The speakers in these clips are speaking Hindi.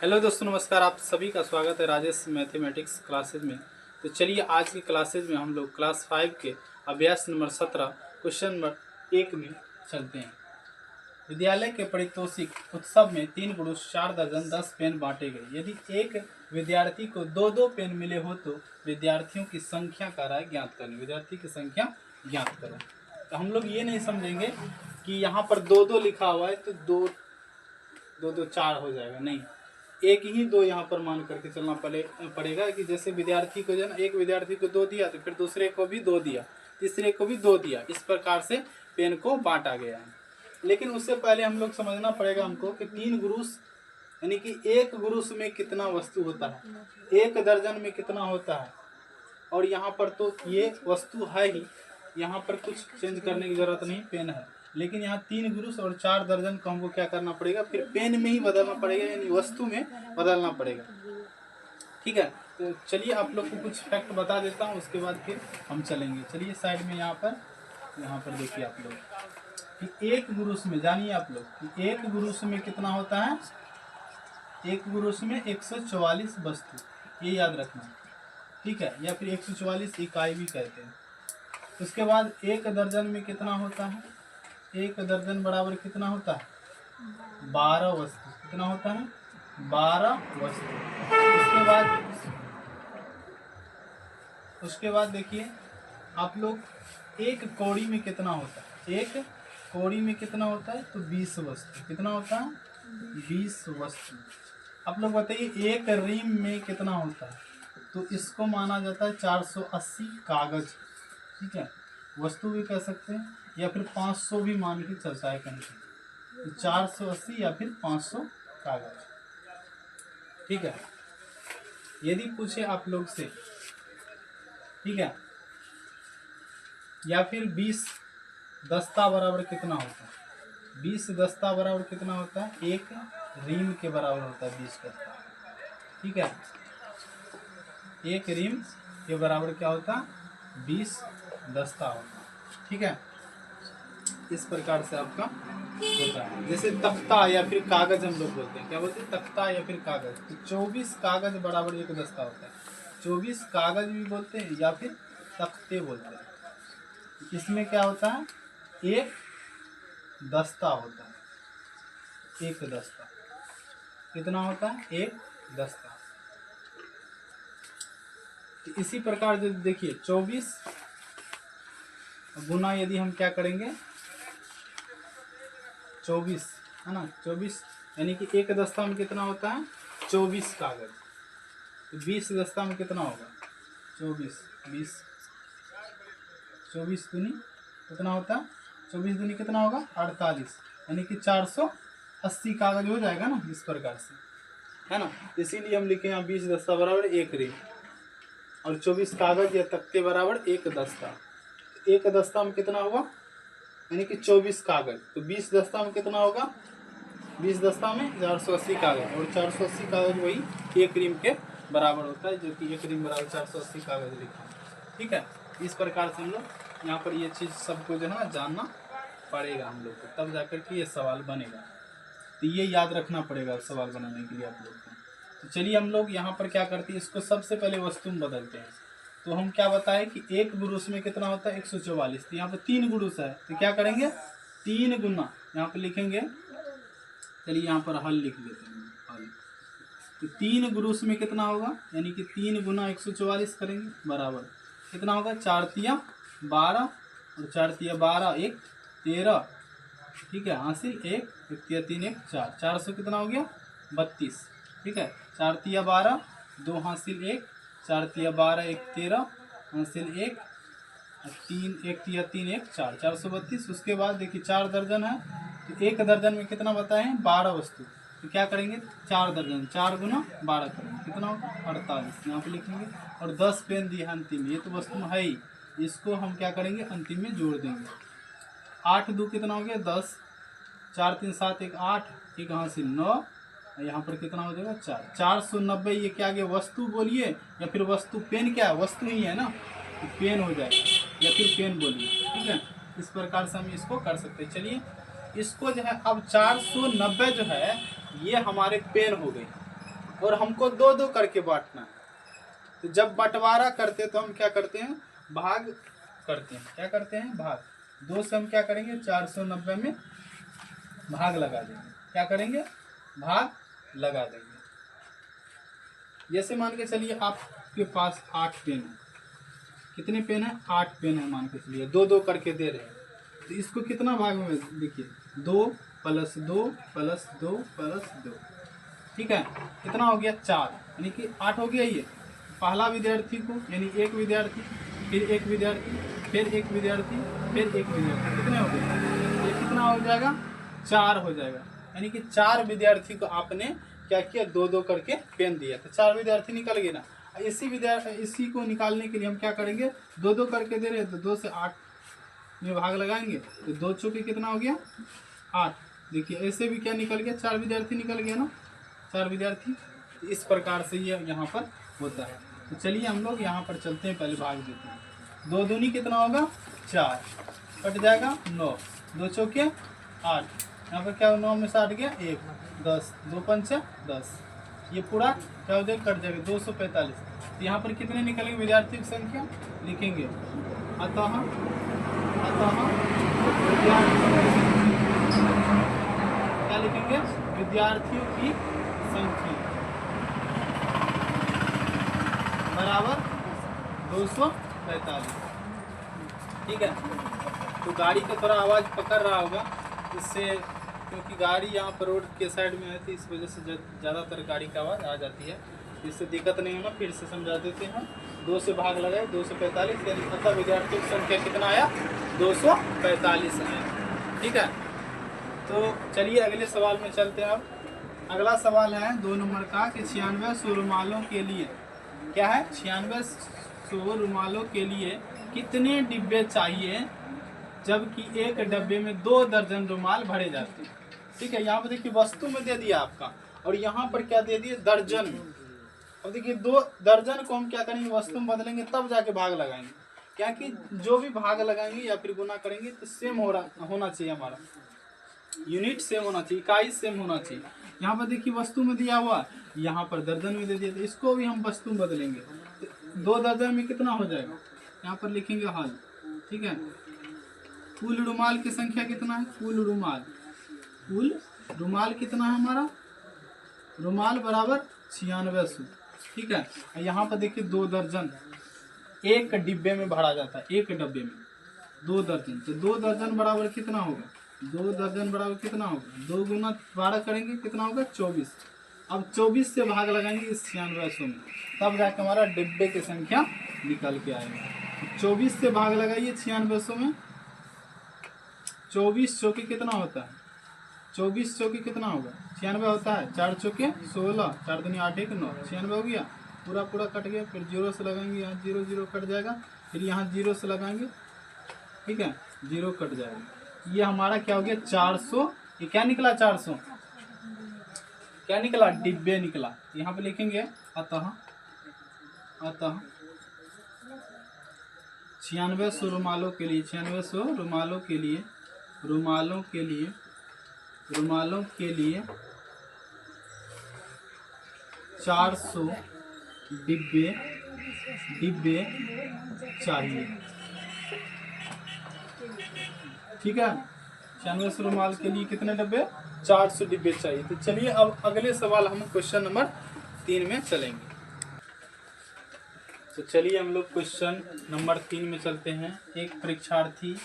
हेलो दोस्तों, नमस्कार। आप सभी का स्वागत है राजेश मैथमेटिक्स क्लासेज में। तो चलिए आज की क्लासेज में हम लोग क्लास 5 के अभ्यास नंबर 17 क्वेश्चन नंबर 1 में चलते हैं। विद्यालय के पारितोषिक उत्सव में 3 गुरुष 4 दर्जन 10 पेन बांटे गए। यदि एक विद्यार्थी को 2-2 पेन मिले हो तो विद्यार्थियों की संख्या का राय ज्ञात करें। विद्यार्थी की संख्या ज्ञात करें। तो हम लोग ये नहीं समझेंगे कि यहाँ पर 2-2 लिखा हुआ है तो 2-2 4 हो जाएगा, नहीं, एक ही 2 यहाँ पर मान करके चलना पड़ेगा कि जैसे विद्यार्थी को जो ना, एक विद्यार्थी को 2 दिया तो फिर दूसरे को भी 2 दिया, तीसरे को भी 2 दिया, इस प्रकार से पेन को बांटा गया है। लेकिन उससे पहले हम लोग समझना पड़ेगा हमको कि 3 गुरुष यानी कि एक गुरुष में कितना वस्तु होता है, एक दर्जन में कितना होता है। और यहाँ पर तो ये वस्तु है ही, यहाँ पर कुछ चेंज करने की जरूरत नहीं, पेन है। लेकिन यहाँ 3 गुरुष और 4 दर्जन को हमको क्या करना पड़ेगा, फिर पेन में ही बदलना पड़ेगा, यानी वस्तु में बदलना पड़ेगा। ठीक है, तो चलिए आप लोग को कुछ फैक्ट बता देता हूँ, उसके बाद फिर हम चलेंगे। चलिए साइड में यहाँ पर देखिए आप लोग कि एक गुरुष में, जानिए आप लोग कि एक गुरुष में कितना होता है। एक गुरुष में 144 वस्तु, ये याद रखना, ठीक है, या फिर 144 इकाई भी कहते हैं। उसके बाद एक दर्जन में कितना होता है, एक दर्जन बराबर कितना होता है, 12 वस्तु। कितना होता है, 12 वस्तु। उसके बाद देखिए आप लोग, एक कौड़ी में कितना होता है, एक कौड़ी में कितना होता है तो 20 वस्तु। कितना होता है, 20 वस्तु। आप लोग बताइए एक रीम में कितना होता है, तो इसको माना जाता है 480 कागज। ठीक है, वस्तु भी कह सकते हैं, या फिर 500 भी मान के चलता है कहीं तो 480 या फिर 500 कागज। ठीक है, यदि पूछे आप लोग से, ठीक है, या फिर 20 दस्ता बराबर कितना होता है, 20 दस्ता बराबर कितना होता है, एक रीम के बराबर होता है 20 दस्ता। ठीक है, एक रीम के बराबर क्या होता है, 20 दस्ता होता है। ठीक है, इस प्रकार से आपका होता है। जैसे तख्ता या फिर कागज हम लोग बोलते हैं, क्या बोलते हैं, तख्ता या फिर कागज। तो 24 कागज बराबर एक दस्ता होता है। 24 कागज भी बोलते हैं या फिर तख्ते बोलते हैं। इसमें क्या होता है, एक दस्ता होता है, एक दस्ता। कितना होता है, एक दस्ता। तो इसी प्रकार जो देखिए 24 गुना, यदि हम क्या करेंगे, 24 है ना, 24 यानी कि एक दस्ता में कितना होता है, 24 कागज। तो 20 दस्ता में कितना होगा, 24 दूनी कितना होता है, 24 दूनी कितना होगा, 48, यानी कि 480 कागज हो जाएगा ना, इस प्रकार से, है ना। इसीलिए हम लिखे यहाँ 20 दस्ता बराबर एक रीम, और 24 कागज या तख्ते बराबर एक दस्ता। एक दस्ता में कितना होगा, यानी कि 24 कागज। तो 20 दस्ता में कितना होगा, 20 दस्ता में 480 कागज, और 480 कागज वही एक रीम के बराबर होता है, जो कि एक रीम बराबर 480 कागज लिखा है। ठीक है, इस प्रकार से हम लोग यहाँ पर ये चीज़ सबको जो है ना जानना पड़ेगा हम लोग को, तब जाकर के ये सवाल बनेगा। तो ये याद रखना पड़ेगा सवाल बनाने के लिए आप लोग को। तो चलिए हम लोग यहाँ पर क्या करते हैं, इसको सबसे पहले वस्तु में बदलते हैं। तो हम क्या बताएं कि एक गुरुष में कितना होता है, 144। तो यहाँ पर 3 गुरुष है, तो क्या करेंगे, 3 गुना यहाँ पर लिखेंगे। चलिए यहाँ पर हल लिख लेते हैं, हल। तो 3 गुरुष में कितना होगा, यानी कि 3 गुना 144 करेंगे, बराबर कितना होगा, 4 तिया 12, और 4 तिया 12 1 13। ठीक है, हासिल 1 तिया 3 1 4, 400 कितना हो गया, 32। ठीक है, 4 तिया 12 2 हासिल 1, 4 तिया 12 1 13 हासिल 1 3 1 तिया 3 1 4, 432। उसके बाद देखिए 4 दर्जन है, तो एक दर्जन में कितना बताए हैं, 12 वस्तु। तो क्या करेंगे, 4 दर्जन, 4 गुना 12 करेंगे, कितना होगा, 48 यहाँ पे लिखेंगे। और 10 पेन दिए अंतिम में, ये तो वस्तु है ही, इसको हम क्या करेंगे, अंतिम में जोड़ देंगे। 8 2 कितना हो गया, 10, 4 3 7 1 8, एक हासिल 9, यहाँ पर कितना हो जाएगा, 4, 490। ये क्या गया, वस्तु बोलिए या फिर वस्तु, पेन क्या है, वस्तु ही है ना, तो पेन हो जाएगा, या फिर पेन बोलिए। ठीक है, इस प्रकार से हम इसको कर सकते हैं। चलिए इसको जो है अब 490 जो है ये हमारे पेन हो गए। और हमको 2-2 करके बांटना है। तो जब बंटवारा करते तो हम क्या करते हैं, भाग करते हैं। क्या करते हैं, भाग। 2 से हम क्या करेंगे, 490 में भाग लगा देंगे। क्या करेंगे, भाग लगा देंगे। जैसे मान के चलिए आपके पास 8 पेन है। कितने पेन है, 8 पेन है मान के चलिए, 2-2 करके दे रहे हैं। तो इसको कितना भाग में देखिए, 2 + 2 + 2 + 2, ठीक है, कितना हो गया, 4, यानी कि 8 हो गया। ये पहला विद्यार्थी को, यानी एक विद्यार्थी, फिर एक विद्यार्थी, फिर एक विद्यार्थी, फिर एक विद्यार्थी, कितने हो गए, ये कितना हो जाएगा, 4 हो जाएगा। यानी कि 4 विद्यार्थी को आपने क्या किया, 2-2 करके पेन दिया। तो 4 विद्यार्थी निकल गए ना। इसी को निकालने के लिए हम क्या करेंगे, 2-2 करके दे रहे हैं तो 2 से 8 में भाग लगाएंगे। तो 2 चौके कितना हो गया, 8। देखिए ऐसे भी क्या निकल गया, 4 विद्यार्थी निकल गया ना, 4 विद्यार्थी। तो इस प्रकार से ये यहाँ पर होता है। तो चलिए हम लोग यहाँ पर चलते हैं, पहले भाग देते हैं। 2 दूनी कितना होगा, 4, कट जाएगा 9, 2 चौके 8, यहाँ पर क्या 9 में से 8 गया 1, 10, 2 पंचे 10, ये पूरा क्या हो जाएगा, कट जाएगा 245। तो यहाँ पर कितने निकलेंगे विद्यार्थी की संख्या, लिखेंगे अतः क्या लिखेंगे, विद्यार्थियों की संख्या बराबर 245, ठीक है। तो गाड़ी का थोड़ा आवाज़ पकड़ रहा होगा, इससे क्योंकि गाड़ी यहाँ पर रोड के साइड में है, तो इस वजह से ज़्यादातर गाड़ी की आवाज़ आ जाती है। इससे दिक्कत नहीं होना, फिर से समझा देते हैं। 2 से भाग लगाए 245, यानी अतः विद्यार्थियों की संख्या कितना आया, 245 आया, ठीक है। तो चलिए अगले सवाल में चलते हैं। अब अगला सवाल है 2 नंबर का कि 9600 रुमालों के लिए, क्या है, 9600 रुमालों के लिए कितने डिब्बे चाहिए, जबकि एक डब्बे में 2 दर्जन रुमाल भरे जाते हैं, ठीक है। यहाँ पर देखिए वस्तु में दे दिया आपका, और यहाँ पर क्या दे दिए, दर्जन में। अब देखिए 2 दर्जन को हम क्या करेंगे, वस्तु में बदलेंगे तब जाके भाग लगाएंगे। क्या कि जो भी भाग लगाएंगे या फिर गुना करेंगे तो सेम होना चाहिए, हमारा यूनिट सेम होना चाहिए, इकाई सेम होना चाहिए। यहाँ पर देखिए वस्तु में दिया हुआ, यहाँ पर दर्जन में दे दिया, तो इसको भी हम वस्तु में बदलेंगे। तो 2 दर्जन में कितना हो जाएगा, यहाँ पर लिखेंगे हल, ठीक है। कुल रुमाल की संख्या कितना है, कुल रुमाल कितना है हमारा, रुमाल बराबर 9600, ठीक है। यहाँ पर देखिए 2 दर्जन एक डिब्बे में भरा जाता है, एक डब्बे में 2 दर्जन। तो 2 दर्जन बराबर कितना होगा, 2 दर्जन बराबर कितना होगा, 2 गुना 12 करेंगे कितना होगा, 24। अब 24 से भाग लगाएंगे इस 9600 में, तब जाके हमारा डिब्बे की संख्या निकल के आएगा। 24 से भाग लगाइए 9600 में, 24 चौके कितना होता है, 24 चौके कितना होगा, 96 होता है, 4 चौके 16, 4 दूनी 8 1 9, 96 हो गया। पूरा कट गया, फिर 0 से लगाएंगे, यहाँ 0 0 कट जाएगा, फिर यहाँ 0 से लगाएंगे, ठीक है, 0 कट जाएगा। ये हमारा क्या हो गया, 400। ये क्या निकला, 400 क्या निकला, डिब्बे निकला। यहाँ पे लिखेंगे अतः 9600 रुमालों के लिए, 9600 रुमालों के लिए 400 डिब्बे चाहिए, ठीक है। 9600 रुमाल के लिए कितने डिब्बे, 400 डिब्बे चाहिए। तो चलिए अब अगले सवाल हम क्वेश्चन नंबर 3 में चलेंगे। तो चलिए हम लोग क्वेश्चन नंबर 3 में चलते हैं। एक परीक्षार्थी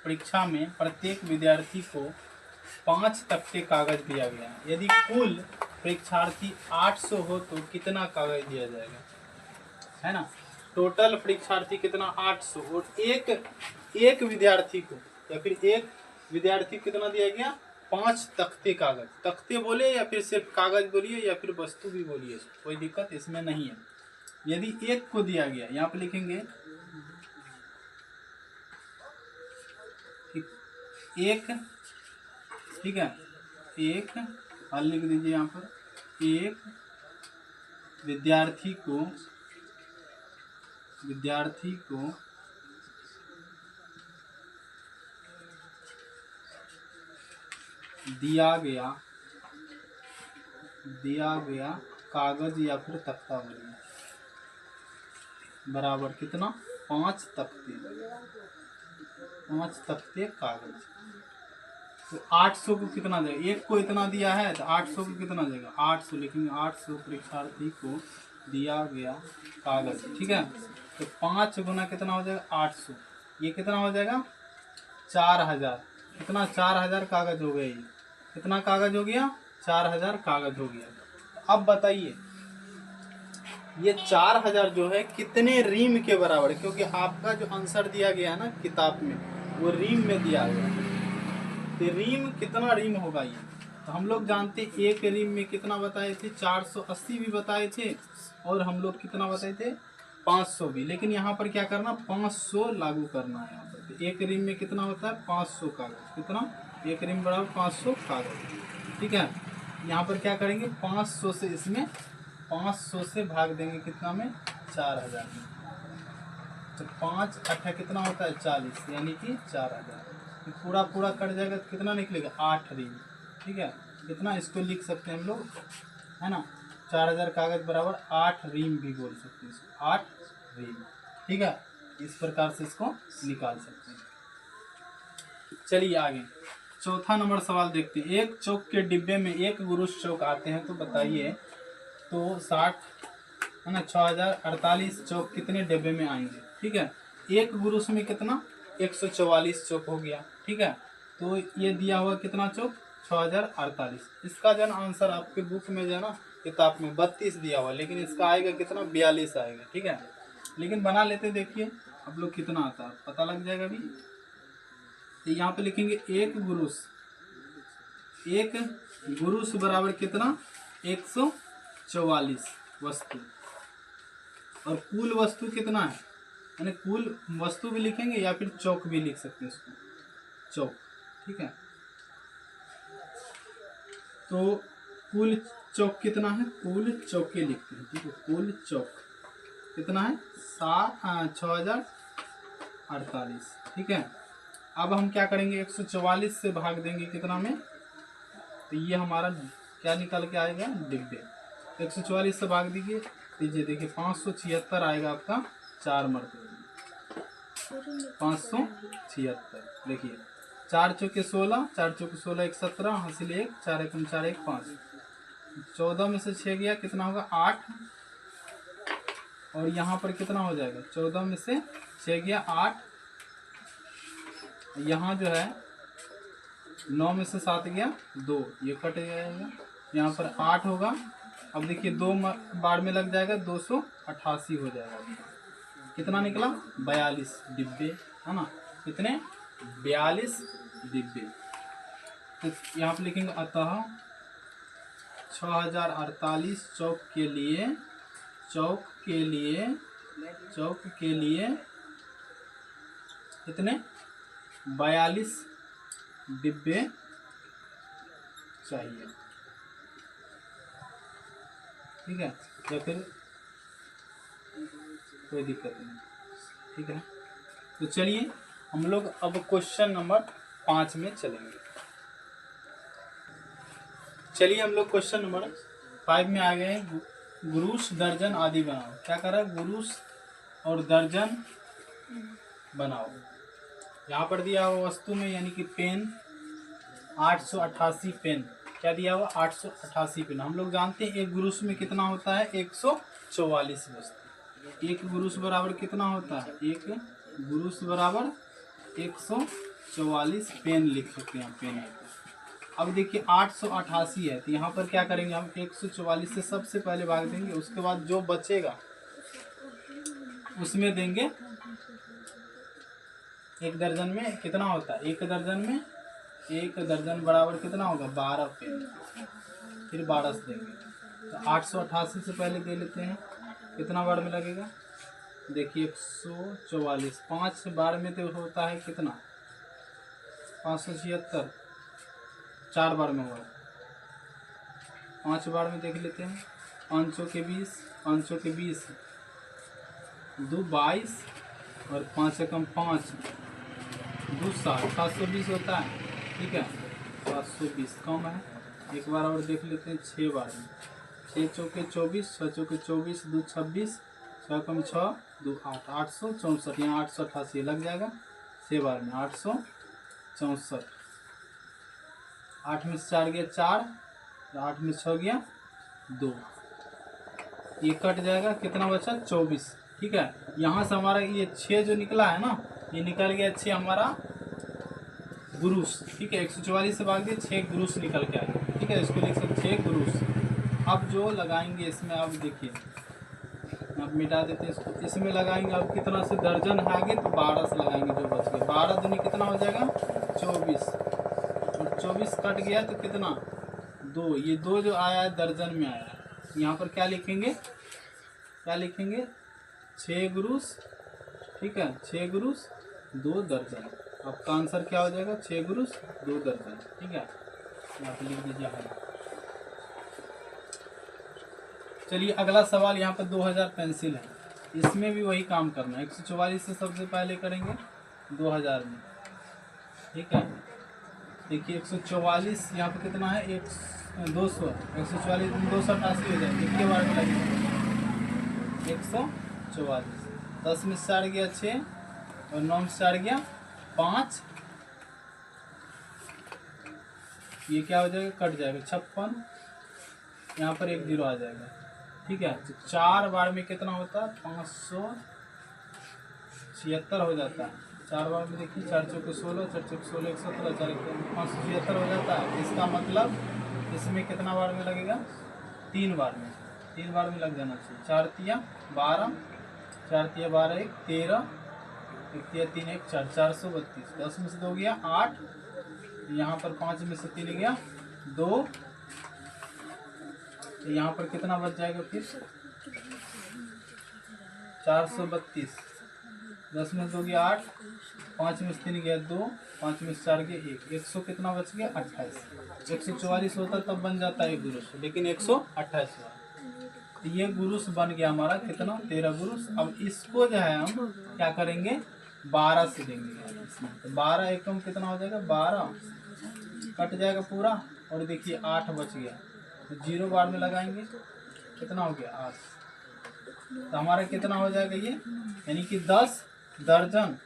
परीक्षा में प्रत्येक विद्यार्थी को 5 तख्ते कागज दिया गया है। यदि कुल परीक्षार्थी 800 हो तो कितना कागज दिया जाएगा, है ना। टोटल परीक्षार्थी कितना, 800, और एक विद्यार्थी को या फिर एक विद्यार्थी कितना दिया गया, 5 तख्ते कागज। तख्ते बोले या फिर सिर्फ कागज बोलिए या फिर वस्तु भी बोलिए, कोई दिक्कत इसमें नहीं है। यदि एक को दिया गया, यहाँ पे लिखेंगे एक, ठीक है, एक हल लिख दीजिए यहाँ पर, एक विद्यार्थी को 5 दिया गया कागज या फिर तख्ता बोलिए बराबर कितना 5 तख्ते कागज। तो 800 को कितना देगा, एक को इतना दिया है तो 800 को कितना देगा 800, लेकिन 800 परीक्षार्थी को दिया गया कागज, ठीक है। तो 5 गुना कितना हो जाएगा 800, ये कितना हो जाएगा 4000, कितना 4000 कागज हो गया, ये कितना कागज हो गया 4000 कागज हो गया। अब बताइए ये 4000 जो है कितने रीम के बराबर है, क्योंकि आपका जो आंसर दिया गया है ना किताब में वो रीम में दिया गया है। तो रीम कितना रीम होगा ये, तो हम लोग जानते एक रीम में कितना बताए थे 480 भी बताए थे, और हम लोग कितना बताए थे 500 भी, लेकिन यहाँ पर क्या करना 500 लागू करना है यहाँ पर। तो एक रीम में कितना होता है 500 कागज, कितना एक रीम बराबर 500 कागज, ठीक है। यहाँ पर क्या करेंगे 500 से इसमें 500 से भाग देंगे कितना में 4000 में, तो 5 8 कितना होता है 40, यानी कि 4000 पूरा पूरा कट जाएगा तो कितना निकलेगा 8 रीम, ठीक है। कितना इसको लिख सकते हैं हम लोग, है ना, 4000 कागज बराबर 8 रीम भी बोल सकते हैं इसको, 8 रीम, ठीक है। इस प्रकार से इसको निकाल सकते हैं। चलिए आगे चौथा नंबर सवाल देखते हैं। एक चौक के डिब्बे में एक गुरुश चौक आते हैं, तो बताइए तो 60 है ना 6048 चौक कितने डिब्बे में आएंगे, ठीक है। एक गुरुश में कितना 144 चौक हो गया, ठीक है। तो ये दिया हुआ कितना चौक 6048, इसका जो आंसर आपके बुक में जो है ना किताब में 32 दिया हुआ, लेकिन इसका आएगा कितना 42 आएगा, ठीक है। लेकिन बना लेते देखिए आप लोग कितना आता है पता लग जाएगा अभी। तो यहाँ पे लिखेंगे एक गुरुश बराबर कितना 144 वस्तु, और कुल वस्तु कितना है, यानी कुल वस्तु भी लिखेंगे या फिर चौक भी लिख सकते हैं इसको, चौक, ठीक है। तो कुल चौक कितना है, कुल चौके लिखते हैं, ठीक है। कुल चौक कितना है 6048, ठीक है। अब हम क्या करेंगे 144 से भाग देंगे कितना में, तो ये हमारा क्या निकल के आएगा डिब्बे। 144 से भाग दीजिए, देखिए 576 आएगा आपका 4 मरतबे 576, देखिए 4 चौके 16, 4 चौके 16 1 17, हासिल 1 4 1 4 1 5, 14 में से 6 गया कितना होगा 8, और यहाँ पर कितना हो जाएगा 14 में से 6 गया 8, यहाँ जो है 9 में से 7 गया 2, ये कट जाएगा, यहाँ पर 8 होगा। अब देखिए 2 बार में लग जाएगा 288 हो जाएगा, कितना निकला 42 डिब्बे, है ना, कितने 42 डिब्बे। तो यहाँ पर लिखेंगे अतः 6048 चौक के लिए कितने 42 डिब्बे चाहिए, ठीक है, या फिर कोई दिक्कत नहीं, ठीक है। तो चलिए हम लोग अब क्वेश्चन नंबर 5 में चलेंगे। चलिए हम लोग क्वेश्चन नंबर 5 में आ गए। गुरुश दर्जन आदि बनाओ। क्या कर रहा है गुरुश और दर्जन बनाओ। यहाँ पर दिया हुआ वस्तु में यानी कि पेन 888 पेन, क्या दिया हुआ 888 पेन। हम लोग जानते हैं एक गुरुश में कितना होता है 144 वस्तु। एक गुरुश बराबर कितना होता है, एक गुरुश बराबर 144 पेन लिख सकते हैं हम, पेन। अब देखिए 888 है तो यहाँ पर क्या करेंगे हम 144 से सबसे पहले भाग देंगे, उसके बाद जो बचेगा उसमें देंगे। एक दर्जन में कितना होता है, एक दर्जन बराबर कितना होगा 12 पेन, फिर 12 से देंगे। तो 888 से पहले दे लेते हैं, कितना बार में लगेगा देखिए 144, 5 बार में तो होता है कितना 576, 4 बार में होगा, 5 बार में देख लेते हैं। 500 के 20, 500 के 20 2 22 और 5 से कम 5 2 720 होता है, ठीक है 720 520 कम है। एक बार और देख लेते हैं 6 बार में। 6 चौके 24, 6 चौके 24, 2 26, 6 कम 6, 2 8, 864। यहाँ 888 लग जाएगा 6 बार में। 864, 8 में से 4 गया 4, 8 में 6 गया 2, ये कट जाएगा, कितना बचा 24। ठीक है, यहाँ से हमारा ये 6 जो निकला है ना, ये निकल गया 6 हमारा गुरुस। ठीक है, 144 से भाग दिए 6 गुरुस निकल के आएगा। ठीक है, इसको लिख सकते 6 गुरुस। अब जो लगाएंगे इसमें, अब देखिए अब मिटा देते हैं इसको। इसमें लगाएंगे अब कितना से दर्जन है आगे, तो 12 से लगाएंगे जो बच गया। 12 दूनी कितना हो जाएगा 24, और 24 कट गया तो कितना 2। ये 2 जो आया है दर्जन में आया है। यहाँ पर क्या लिखेंगे, क्या लिखेंगे 6 गुरुस। ठीक है, 6 गुरुस 2 दर्जन। आपका आंसर क्या हो जाएगा 6 गुरुस 2 दर्जन। ठीक है, यहाँ पर लिख दीजिए है। चलिए अगला सवाल, यहाँ पर 2000 पेंसिल है, इसमें भी वही काम करना है। 144 से सबसे पहले करेंगे 2000 में। ठीक है, देखिए 144 यहाँ पर कितना है 200, 144 288 हो जाएगा। एक के बार में लगेगा 144, 10 में 4 गया 6, और 9 में 4 गया 5, ये क्या हो जाएगा कट जाएगा 56, यहाँ पर 1 0 आ जाएगा। ठीक है, तो 4 बार में कितना होता है 576 हो जाता है। 4 बार में देखिए 4 चौके 16, 4 चौके 16, 117, 4 576 हो जाता है। इसका मतलब इसमें कितना बार में लगेगा 3 बार में, 3 बार में लग जाना चाहिए। 4 तिया 12, 4 तिया 12, 1 13, 1 तिया 3 1 4, 432। 10 में से 2 गया 8, यहाँ पर 5 में से 3 गया 2, यहाँ पर कितना बच जाएगा फिर 432। 10 में से 2 गया 8, 5 में से 3 गया 2, 5 में से 4 गया 1, 100 कितना बच गया 28। 144 होता तब बन जाता है गुरुस, लेकिन 128 हुआ। तो ये गुरुस बन गया हमारा कितना 13 गुरुस। अब इसको जो है हम क्या करेंगे 12 से देंगे इसमें। तो 12 एकम कितना हो जाएगा 12, कट जाएगा पूरा, और देखिए 8 बच गया, तो 0 बार में लगाएंगे, कितना हो गया 8। तो हमारा कितना हो जाएगा ये, यानी कि 10 दर्जन।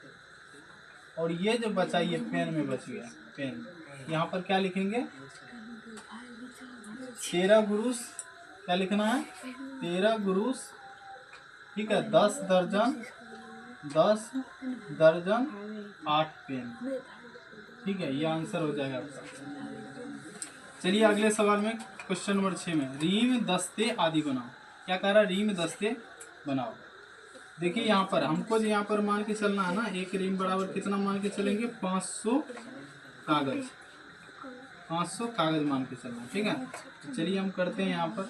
और ये जो बचा ये पेन में बच गया, पेन यहाँ पर क्या लिखेंगे 13 गुरुस। क्या लिखना है 13 गुरुस। ठीक है, 10 दर्जन, 10 दर्जन 8 पेन। ठीक है, ये आंसर हो जाएगा आपका। चलिए अगले सवाल में क्वेश्चन नंबर 6 में रीम दस्ते आदि बनाओ। क्या कह रहा है रीम दस्ते बनाओ। देखिए यहाँ पर हमको जो यहाँ पर मान के चलना है ना, एक रीम बराबर कितना मान के चलेंगे 500 कागज, 500 कागज मान के चलना। ठीक है, तो चलिए हम करते हैं। यहाँ पर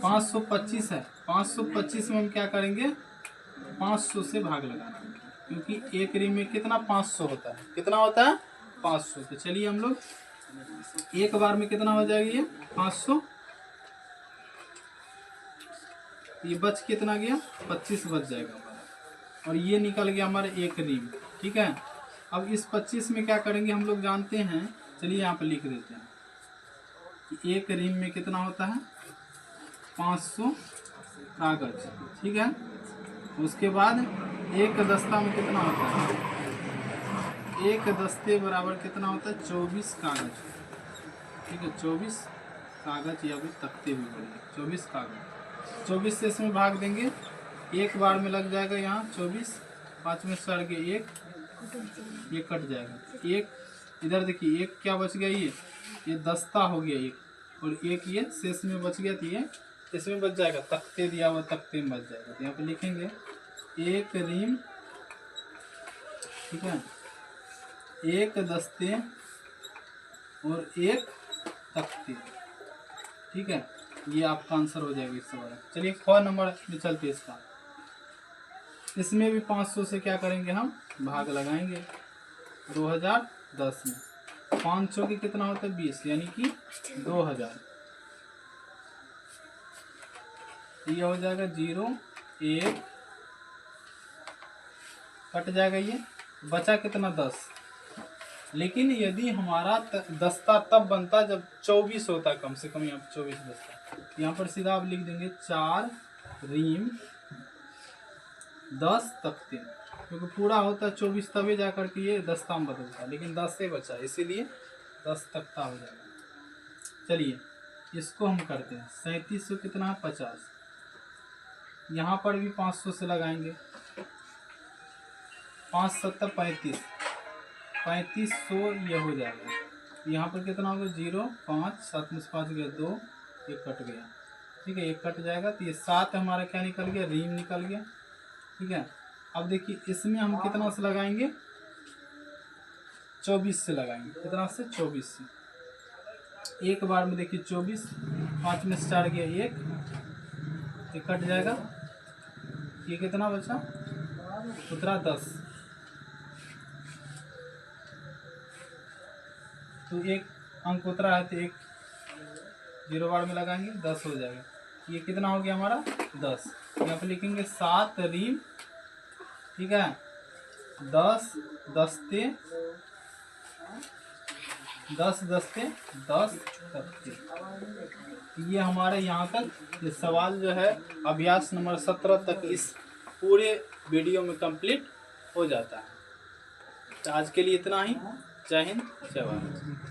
525 है, 525 में हम क्या करेंगे 500 से भाग लगाना, क्योंकि एक रीम में कितना 500 होता है, कितना होता है 500। तो चलिए हम लोग एक बार में कितना हो जाएगा ये 500, ये बच कितना गया 25 बच जाएगा हमारा, और ये निकल गया हमारा एक रीम। ठीक है, अब इस 25 में क्या करेंगे हम लोग जानते हैं, चलिए यहाँ पे लिख देते हैं कि एक रीम में कितना होता है 500 कागज। ठीक है, उसके बाद एक दस्ता में कितना होता है, एक दस्ते बराबर कितना होता है 24 कागज। ठीक है, 24 कागज या फिर तख्ते भी बोलेंगे, 24 कागज। 24 से इसमें भाग देंगे, एक बार में लग जाएगा यहाँ 24, 5 में 4 के 1, ये कट जाएगा 1। इधर देखिए एक क्या बच गया, ये दस्ता हो गया एक, और एक ये शेष में बच गया, तो ये इसमें बच जाएगा, तख्ते दिया हुआ तख्ते में बच जाएगा। तो यहाँ पे लिखेंगे एक रीम, ठीक है, एक दस्ते और एक तख्ते। ठीक है, ये आपका आंसर हो जाएगा इस सवाल। चलिए 4 नंबर में चलते हैं इसका। इसमें भी 500 से क्या करेंगे हम भाग लगाएंगे 2010 में। 500 की कितना होता है 20, यानी कि 2000। ये हो जाएगा 0 1, कट जाएगा, ये बचा कितना 10, लेकिन यदि हमारा दस्ता तब बनता जब 24 होता, कम से कम यहाँ पर 24 दस्ता। यहाँ पर सीधा आप लिख देंगे 4 रीम 10 तख्ते, क्योंकि पूरा होता 24 तभी जा करके ये दस्ता में बदलता, लेकिन 10 से बचा इसीलिए 10 तख्ता हो जाएगा। चलिए इसको हम करते हैं। 3700 कितना है 50, यहाँ पर भी 500 से लगाएंगे। 5 7 35, 3500 ये हो जाएगा। यहाँ पर कितना होगा 0 5 7 में से 5 गया 2, ये कट गया, ठीक है, ये कट जाएगा। तो ये 7 हमारा क्या निकल गया, रीम निकल गया, ठीक है। अब देखिए इसमें हम कितना से लगाएंगे, 24 से लगाएंगे। कितना से 24 से। एक बार में देखिए 24, 5 में से 4 गया 1, ये कट जाएगा। ये कितना बचा, उतरा 10, तो एक अंक उतरा है, तो एक 0 बार में लगाएंगे 10 हो जाएगा। ये कितना हो गया हमारा 10। यहाँ पर लिखेंगे 7 रीम, ठीक है, 10 दस्ते 10 दस्ते 10 तख्ते। ये हमारे यहाँ तक ये सवाल जो है अभ्यास नंबर 17 तक इस पूरे वीडियो में कंप्लीट हो जाता है। तो आज के लिए इतना ही। जय हिंद, जय भारत।